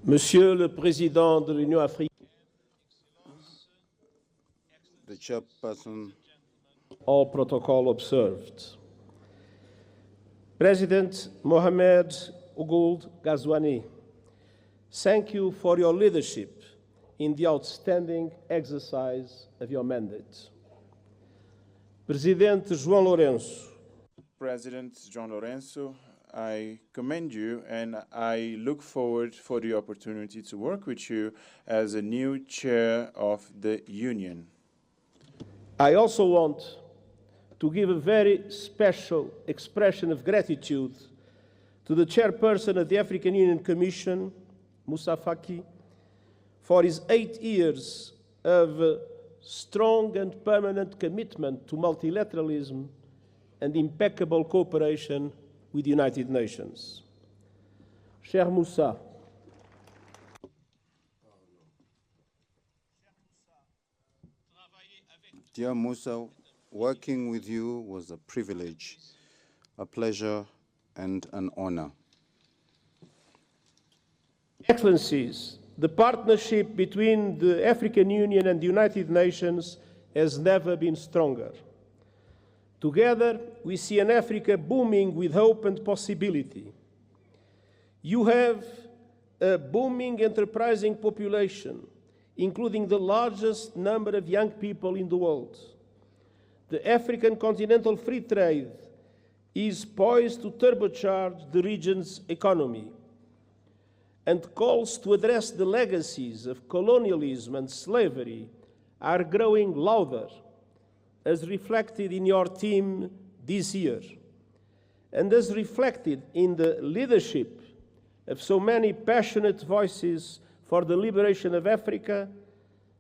Monsieur le Président de l'Union africaine, the chairperson, all protocol observed. President Mohamed Ould Ghazouani, thank you for your leadership in the outstanding exercise of your mandate. President João Lourenço, President John Lourenço, I commend you and I look forward for the opportunity to work with you as a new chair of the Union. I also want to give a very special expression of gratitude to the chairperson of the African Union Commission, Moussa Faki, for his 8 years of strong and permanent commitment to multilateralism and impeccable cooperation with the United Nations. Cher Moussa, dear Moussa, working with you was a privilege, a pleasure, and an honor. Excellencies, the partnership between the African Union and the United Nations has never been stronger. Together, we see an Africa booming with hope and possibility. You have a booming, enterprising population, including the largest number of young people in the world. The African continental free trade is poised to turbocharge the region's economy, and calls to address the legacies of colonialism and slavery are growing louder, as reflected in your team this year, and as reflected in the leadership of so many passionate voices for the liberation of Africa,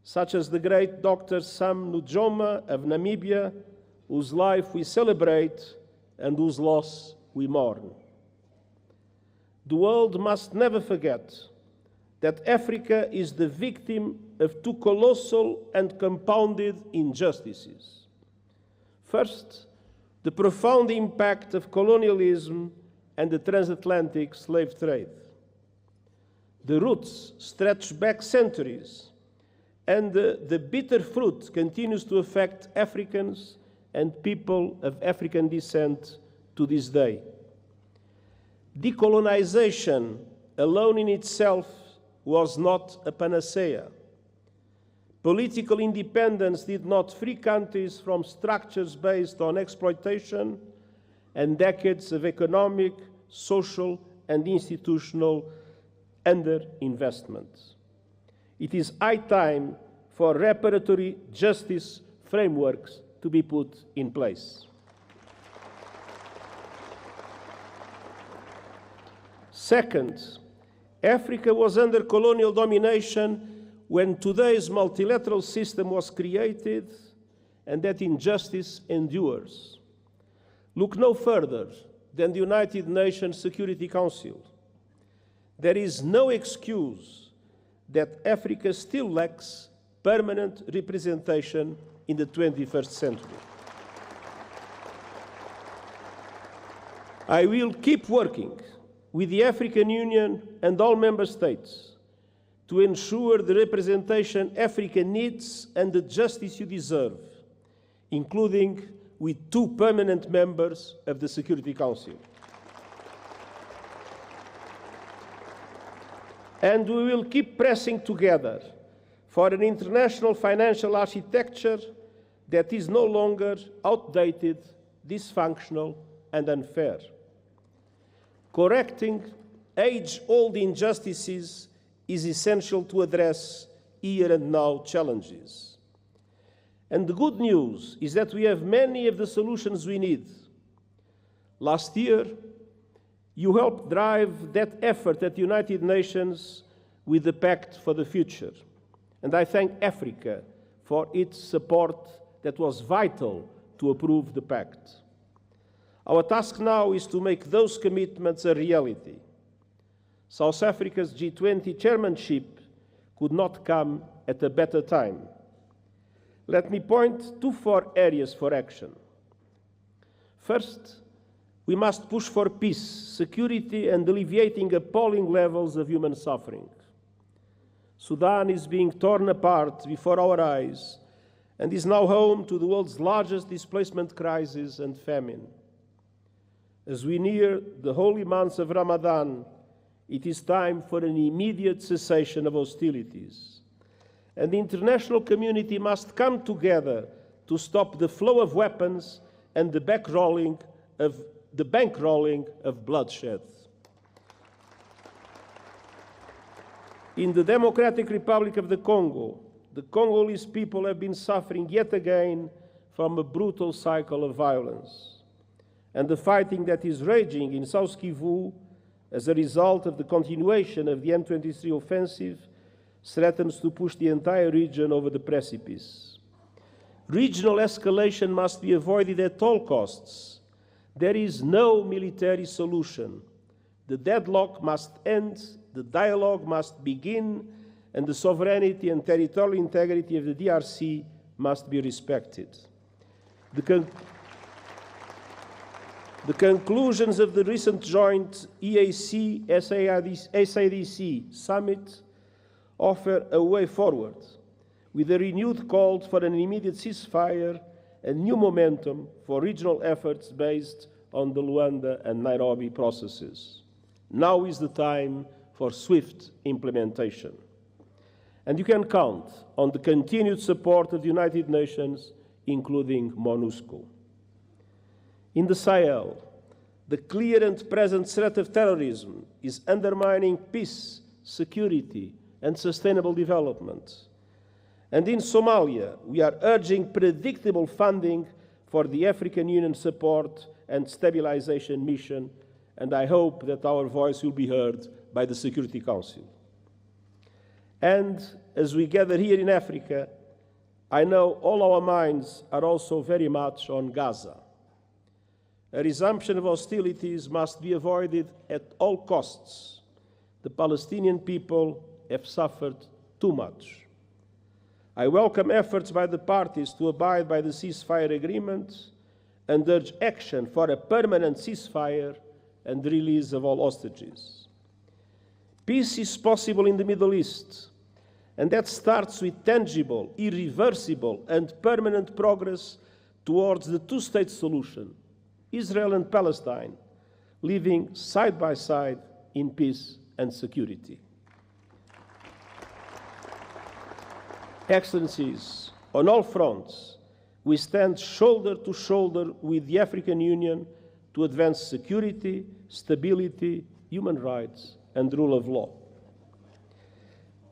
such as the great Dr. Sam Nujoma of Namibia, whose life we celebrate and whose loss we mourn. The world must never forget that Africa is the victim of two colossal and compounded injustices. First, the profound impact of colonialism and the transatlantic slave trade. The roots stretch back centuries, and the bitter fruit continues to affect Africans and people of African descent to this day. Decolonization alone in itself was not a panacea. Political independence did not free countries from structures based on exploitation and decades of economic, social, and institutional underinvestment. It is high time for reparatory justice frameworks to be put in place. Second, Africa was under colonial domination when today's multilateral system was created, and that injustice endures. Look no further than the United Nations Security Council. There is no excuse that Africa still lacks permanent representation in the 21st century. I will keep working with the African Union and all member states to ensure the representation Africa needs and the justice you deserve, including with 2 permanent members of the Security Council. And we will keep pressing together for an international financial architecture that is no longer outdated, dysfunctional, and unfair. Correcting age-old injustices is essential to address here and now challenges. And the good news is that we have many of the solutions we need. Last year, you helped drive that effort at the United Nations with the Pact for the Future. And I thank Africa for its support that was vital to approve the Pact. Our task now is to make those commitments a reality. South Africa's G20 chairmanship could not come at a better time. Let me point to 4 areas for action. First, we must push for peace, security, and alleviating appalling levels of human suffering. Sudan is being torn apart before our eyes and is now home to the world's largest displacement crisis and famine. As we near the holy months of Ramadan, it is time for an immediate cessation of hostilities. And the international community must come together to stop the flow of weapons and the bankrolling of bloodshed. In the Democratic Republic of the Congolese people have been suffering yet again from a brutal cycle of violence. And the fighting that is raging in South Kivu as a result of the continuation of the M23 offensive threatens to push the entire region over the precipice. Regional escalation must be avoided at all costs. There is no military solution. The deadlock must end, the dialogue must begin, and the sovereignty and territorial integrity of the DRC must be respected. The conclusions of the recent joint EAC-SADC summit offer a way forward, with a renewed call for an immediate ceasefire and new momentum for regional efforts based on the Luanda and Nairobi processes. Now is the time for swift implementation. And you can count on the continued support of the United Nations, including MONUSCO. In the Sahel, the clear and present threat of terrorism is undermining peace, security, and sustainable development. And in Somalia, we are urging predictable funding for the African Union Support and Stabilization Mission, and I hope that our voice will be heard by the Security Council. And as we gather here in Africa, I know all our minds are also very much on Gaza. A resumption of hostilities must be avoided at all costs. The Palestinian people have suffered too much. I welcome efforts by the parties to abide by the ceasefire agreement and urge action for a permanent ceasefire and the release of all hostages. Peace is possible in the Middle East, and that starts with tangible, irreversible, and permanent progress towards the two-state solution, Israel and Palestine, living side by side in peace and security. Excellencies, on all fronts, we stand shoulder to shoulder with the African Union to advance security, stability, human rights, and rule of law.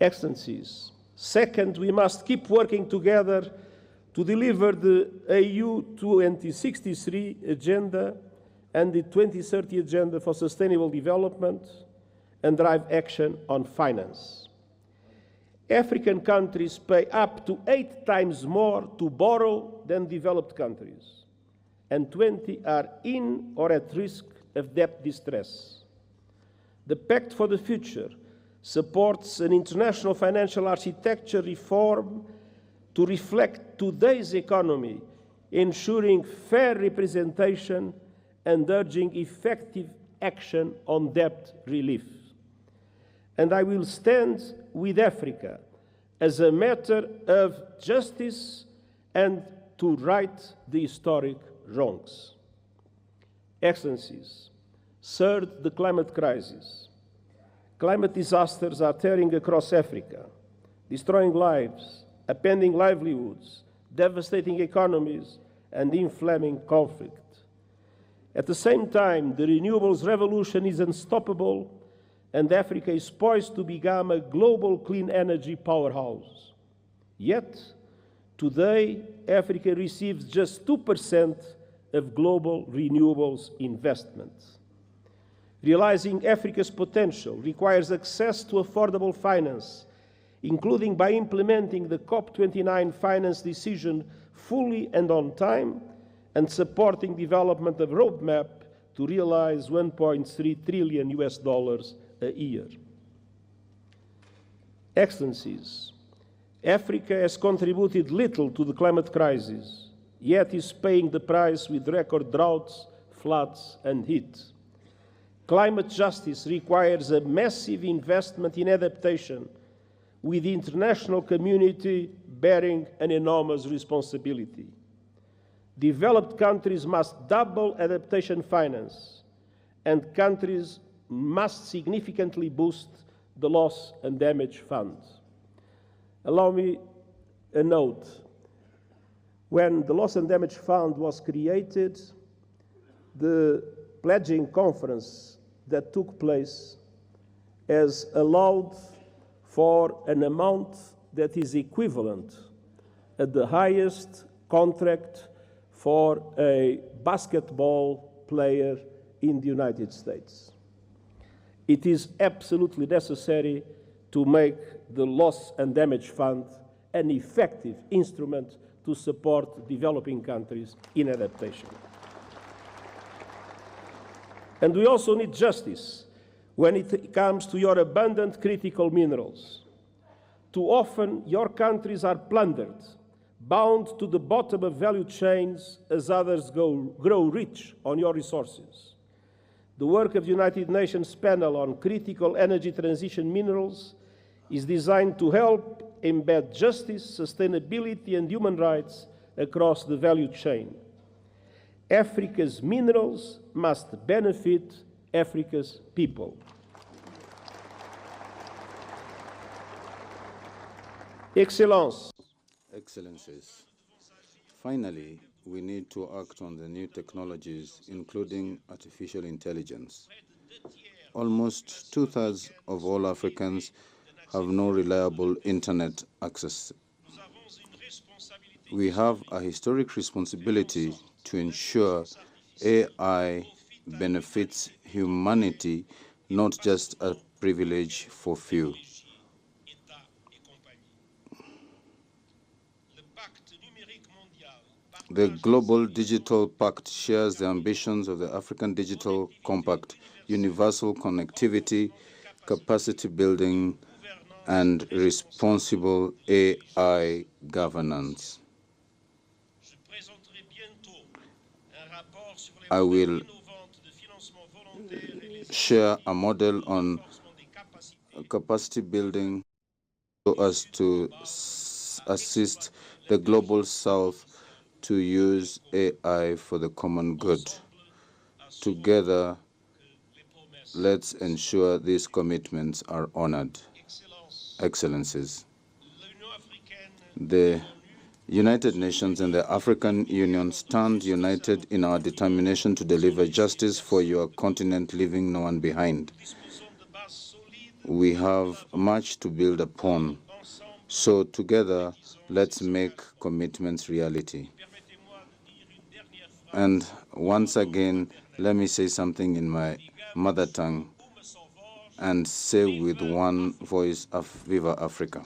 Excellencies, second, we must keep working together to deliver the AU 2063 agenda and the 2030 agenda for sustainable development and drive action on finance. African countries pay up to 8 times more to borrow than developed countries, and 20 are in or at risk of debt distress. The Pact for the Future supports an international financial architecture reform to reflect today's economy, ensuring fair representation and urging effective action on debt relief. And I will stand with Africa as a matter of justice and to right the historic wrongs. Excellencies, third, the climate crisis. Climate disasters are tearing across Africa, destroying lives, upending livelihoods, devastating economies, and inflaming conflict. At the same time, the renewables revolution is unstoppable, and Africa is poised to become a global clean energy powerhouse. Yet, today, Africa receives just 2% of global renewables investment. Realizing Africa's potential requires access to affordable finance, including by implementing the COP29 finance decision fully and on time, and supporting development of a roadmap to realize $1.3 trillion a year. Excellencies, Africa has contributed little to the climate crisis, yet is paying the price with record droughts, floods, and heat. Climate justice requires a massive investment in adaptation, with the international community bearing an enormous responsibility. Developed countries must double adaptation finance, and countries must significantly boost the loss and damage fund. Allow me a note. When the Loss and Damage Fund was created, the pledging conference that took place has allowed for an amount that is equivalent at the highest contract for a basketball player in the United States. It is absolutely necessary to make the Loss and Damage Fund an effective instrument to support developing countries in adaptation. And we also need justice when it comes to your abundant critical minerals. Too often, your countries are plundered, bound to the bottom of value chains as others grow rich on your resources. The work of the United Nations Panel on Critical Energy Transition Minerals is designed to help embed justice, sustainability, and human rights across the value chain. Africa's minerals must benefit Africa's people. Excellencies, finally, we need to act on the new technologies, including artificial intelligence. Almost 2/3 of all Africans have no reliable internet access. We have a historic responsibility to ensure AI benefits humanity, not just a privilege for few. The Global Digital Pact shares the ambitions of the African Digital Compact: universal connectivity, capacity building, and responsible AI governance. I will share a model on capacity building so as to assist the Global South to use AI for the common good. Together, let's ensure these commitments are honored. Excellencies, the United Nations and the African Union stand united in our determination to deliver justice for your continent, leaving no one behind. We have much to build upon, so together, let's make commitments reality. And once again, let me say something in my mother tongue and say with one voice, Viva Africa.